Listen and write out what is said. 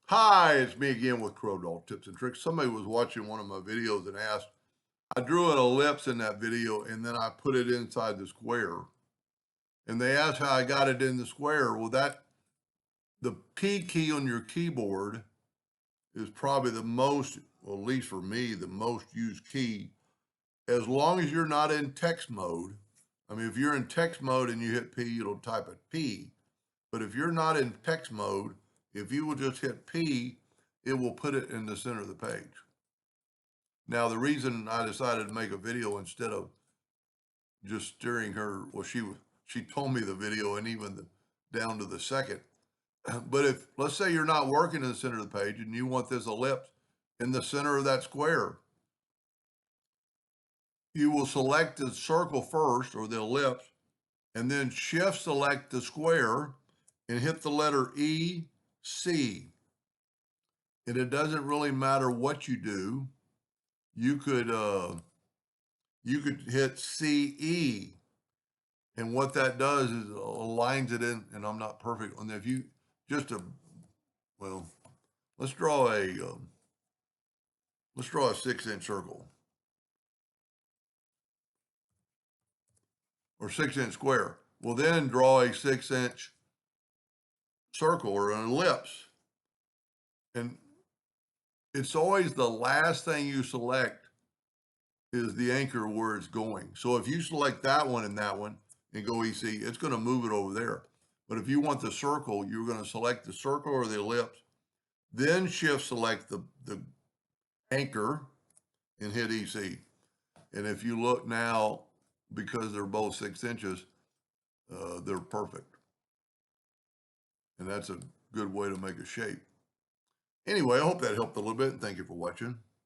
Hi, it's me again with Corel tips and tricks. Somebody was watching one of my videos and asked, I drew an ellipse in that video and then I put it inside the square. And they asked how I got it in the square. Well, the P key on your keyboard is probably the most, well, at least for me, the most used key. As long as you're not in text mode. I mean, if you're in text mode and you hit P, it'll type a P. But if you're not in text mode, if you will just hit P, it will put it in the center of the page. Now, the reason I decided to make a video instead of just steering her, well, she told me the video and even down to the second. But if, let's say you're not working in the center of the page and you want this ellipse in the center of that square, you will select the circle first or the ellipse and then shift select the square and hit the letter E, C. And it doesn't really matter what you do. You could hit CE, and what that does is aligns it in. And I'm not perfect on that. If you just a well, let's draw a 6-inch circle or 6-inch square. Well, then draw a 6-inch circle or an ellipse, and it's always the last thing you select is the anchor where it's going. So if you select that one and go EC, it's going to move it over there. But if you want the circle, you're going to select the circle or the ellipse, then shift select the anchor and hit EC. And if you look now, because they're both 6 inches, they're perfect. And that's a good way to make a shape. Anyway, I hope that helped a little bit, and thank you for watching.